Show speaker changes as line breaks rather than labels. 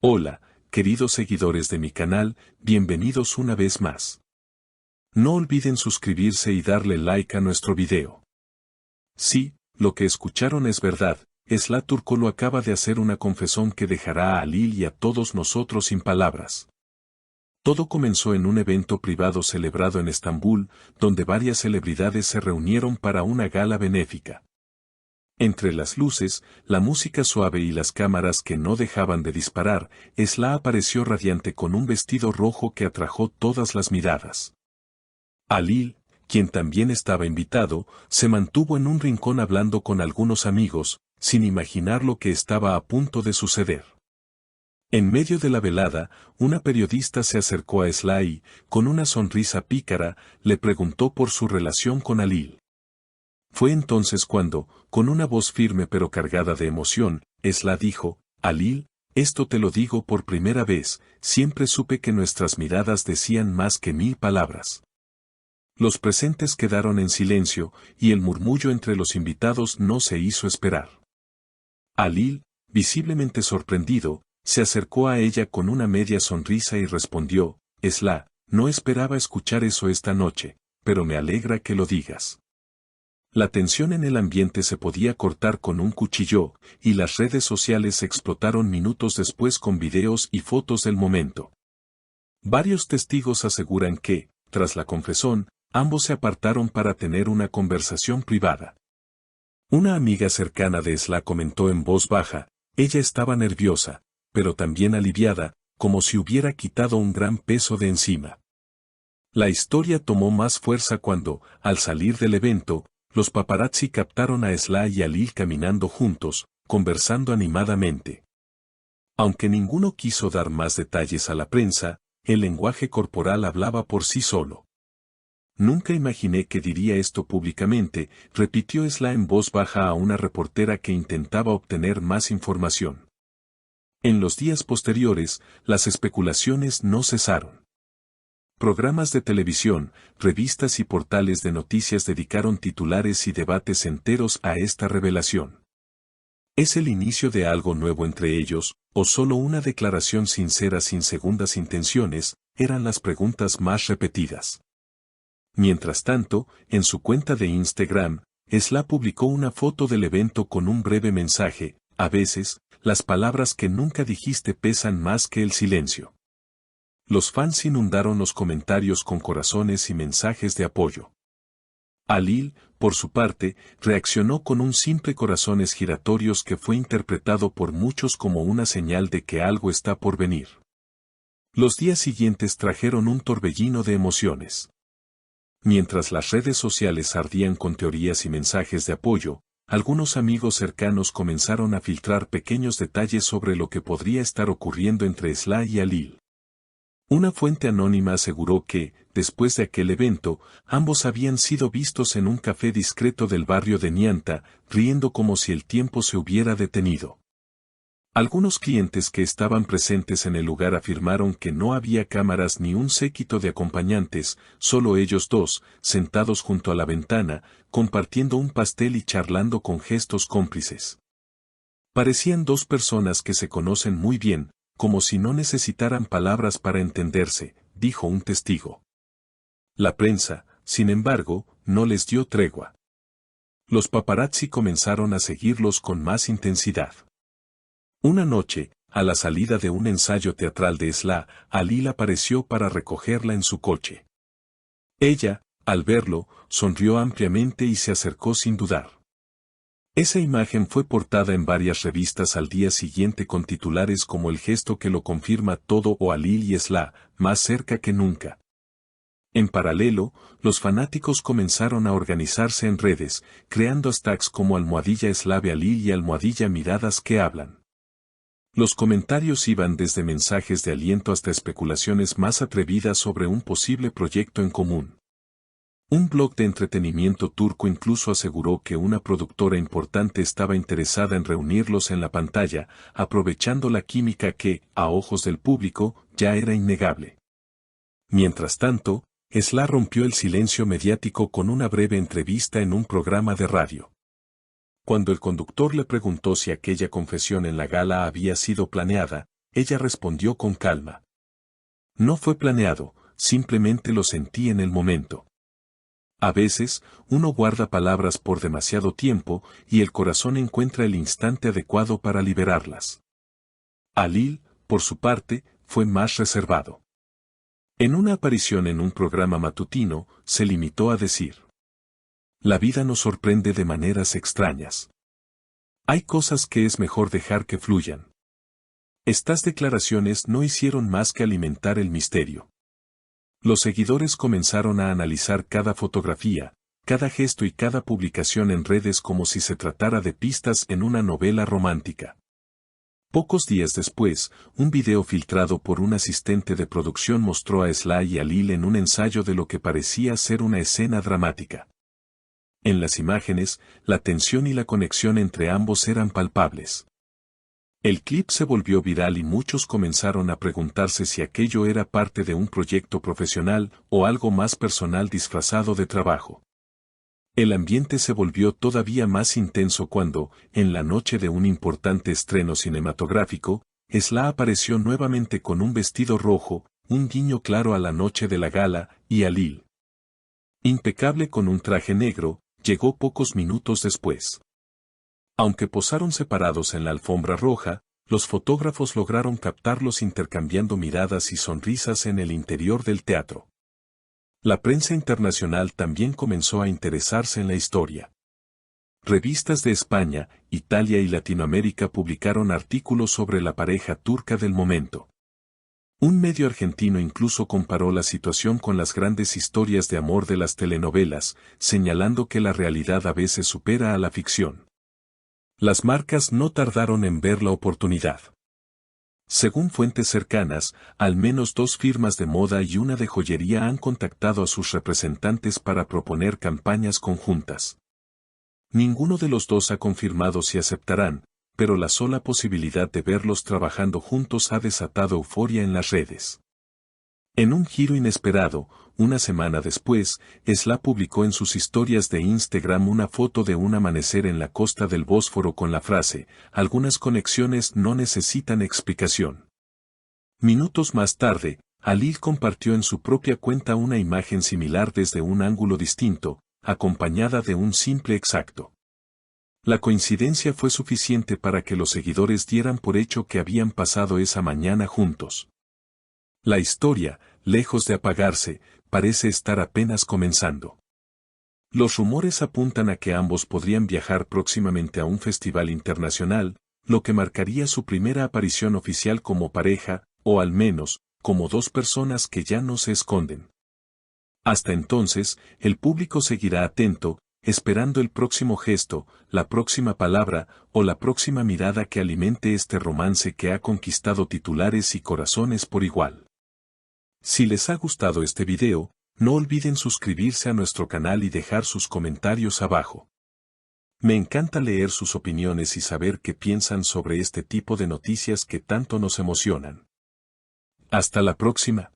Hola, queridos seguidores de mi canal, bienvenidos una vez más. No olviden suscribirse y darle like a nuestro video. Sí, lo que escucharon es verdad, Esla Turkolu acaba de hacer una confesión que dejará a Halil y a todos nosotros sin palabras. Todo comenzó en un evento privado celebrado en Estambul, donde varias celebridades se reunieron para una gala benéfica. Entre las luces, la música suave y las cámaras que no dejaban de disparar, Esla apareció radiante con un vestido rojo que atrajo todas las miradas. Halil, quien también estaba invitado, se mantuvo en un rincón hablando con algunos amigos, sin imaginar lo que estaba a punto de suceder. En medio de la velada, una periodista se acercó a Esla y, con una sonrisa pícara, le preguntó por su relación con Halil. Fue entonces cuando, con una voz firme pero cargada de emoción, Esla dijo: Halil, esto te lo digo por primera vez, siempre supe que nuestras miradas decían más que 1000 palabras. Los presentes quedaron en silencio, y el murmullo entre los invitados no se hizo esperar. Halil, visiblemente sorprendido, se acercó a ella con una media sonrisa y respondió: Esla, no esperaba escuchar eso esta noche, pero me alegra que lo digas. La tensión en el ambiente se podía cortar con un cuchillo, y las redes sociales explotaron minutos después con videos y fotos del momento. Varios testigos aseguran que, tras la confesión, ambos se apartaron para tener una conversación privada. Una amiga cercana de Esla comentó en voz baja: ella estaba nerviosa, pero también aliviada, como si hubiera quitado un gran peso de encima. La historia tomó más fuerza cuando, al salir del evento, los paparazzi captaron a Esla y Halil caminando juntos, conversando animadamente. Aunque ninguno quiso dar más detalles a la prensa, el lenguaje corporal hablaba por sí solo. Nunca imaginé que diría esto públicamente, repitió Esla en voz baja a una reportera que intentaba obtener más información. En los días posteriores, las especulaciones no cesaron. Programas de televisión, revistas y portales de noticias dedicaron titulares y debates enteros a esta revelación. ¿Es el inicio de algo nuevo entre ellos, o solo una declaración sincera sin segundas intenciones? Eran las preguntas más repetidas. Mientras tanto, en su cuenta de Instagram, Esla publicó una foto del evento con un breve mensaje: a veces, las palabras que nunca dijiste pesan más que el silencio. Los fans inundaron los comentarios con corazones y mensajes de apoyo. Halil, por su parte, reaccionó con un simple corazones giratorios que fue interpretado por muchos como una señal de que algo está por venir. Los días siguientes trajeron un torbellino de emociones. Mientras las redes sociales ardían con teorías y mensajes de apoyo, algunos amigos cercanos comenzaron a filtrar pequeños detalles sobre lo que podría estar ocurriendo entre Esla y Halil. Una fuente anónima aseguró que, después de aquel evento, ambos habían sido vistos en un café discreto del barrio de Nianta, riendo como si el tiempo se hubiera detenido. Algunos clientes que estaban presentes en el lugar afirmaron que no había cámaras ni un séquito de acompañantes, solo ellos dos, sentados junto a la ventana, compartiendo un pastel y charlando con gestos cómplices. Parecían dos personas que se conocen muy bien, como si no necesitaran palabras para entenderse, dijo un testigo. La prensa, sin embargo, no les dio tregua. Los paparazzi comenzaron a seguirlos con más intensidad. Una noche, a la salida de un ensayo teatral de Esla, Halil apareció para recogerla en su coche. Ella, al verlo, sonrió ampliamente y se acercó sin dudar. Esa imagen fue portada en varias revistas al día siguiente con titulares como "El gesto que lo confirma todo" o "Halil y Esla, más cerca que nunca". En paralelo, los fanáticos comenzaron a organizarse en redes, creando hashtags como #Eslave-Halil y #Miradas que hablan. Los comentarios iban desde mensajes de aliento hasta especulaciones más atrevidas sobre un posible proyecto en común. Un blog de entretenimiento turco incluso aseguró que una productora importante estaba interesada en reunirlos en la pantalla, aprovechando la química que, a ojos del público, ya era innegable. Mientras tanto, Esla rompió el silencio mediático con una breve entrevista en un programa de radio. Cuando el conductor le preguntó si aquella confesión en la gala había sido planeada, ella respondió con calma. No fue planeado, simplemente lo sentí en el momento. A veces, uno guarda palabras por demasiado tiempo y el corazón encuentra el instante adecuado para liberarlas. Alil, por su parte, fue más reservado. En una aparición en un programa matutino, se limitó a decir: la vida nos sorprende de maneras extrañas. Hay cosas que es mejor dejar que fluyan. Estas declaraciones no hicieron más que alimentar el misterio. Los seguidores comenzaron a analizar cada fotografía, cada gesto y cada publicación en redes como si se tratara de pistas en una novela romántica. Pocos días después, un video filtrado por un asistente de producción mostró a Sly y a Lil en un ensayo de lo que parecía ser una escena dramática. En las imágenes, la tensión y la conexión entre ambos eran palpables. El clip se volvió viral y muchos comenzaron a preguntarse si aquello era parte de un proyecto profesional o algo más personal disfrazado de trabajo. El ambiente se volvió todavía más intenso cuando, en la noche de un importante estreno cinematográfico, Sly apareció nuevamente con un vestido rojo, un guiño claro a la noche de la gala, y a Lil, impecable con un traje negro, llegó pocos minutos después. Aunque posaron separados en la alfombra roja, los fotógrafos lograron captarlos intercambiando miradas y sonrisas en el interior del teatro. La prensa internacional también comenzó a interesarse en la historia. Revistas de España, Italia y Latinoamérica publicaron artículos sobre la pareja turca del momento. Un medio argentino incluso comparó la situación con las grandes historias de amor de las telenovelas, señalando que la realidad a veces supera a la ficción. Las marcas no tardaron en ver la oportunidad. Según fuentes cercanas, al menos 2 firmas de moda y una de joyería han contactado a sus representantes para proponer campañas conjuntas. Ninguno de los dos ha confirmado si aceptarán, pero la sola posibilidad de verlos trabajando juntos ha desatado euforia en las redes. En un giro inesperado, una semana después, Sly publicó en sus historias de Instagram una foto de un amanecer en la costa del Bósforo con la frase: algunas conexiones no necesitan explicación. Minutos más tarde, Alil compartió en su propia cuenta una imagen similar desde un ángulo distinto, acompañada de un simple exacto. La coincidencia fue suficiente para que los seguidores dieran por hecho que habían pasado esa mañana juntos. La historia, lejos de apagarse, parece estar apenas comenzando. Los rumores apuntan a que ambos podrían viajar próximamente a un festival internacional, lo que marcaría su primera aparición oficial como pareja, o al menos, como 2 personas que ya no se esconden. Hasta entonces, el público seguirá atento, esperando el próximo gesto, la próxima palabra, o la próxima mirada que alimente este romance que ha conquistado titulares y corazones por igual. Si les ha gustado este video, no olviden suscribirse a nuestro canal y dejar sus comentarios abajo. Me encanta leer sus opiniones y saber qué piensan sobre este tipo de noticias que tanto nos emocionan. Hasta la próxima.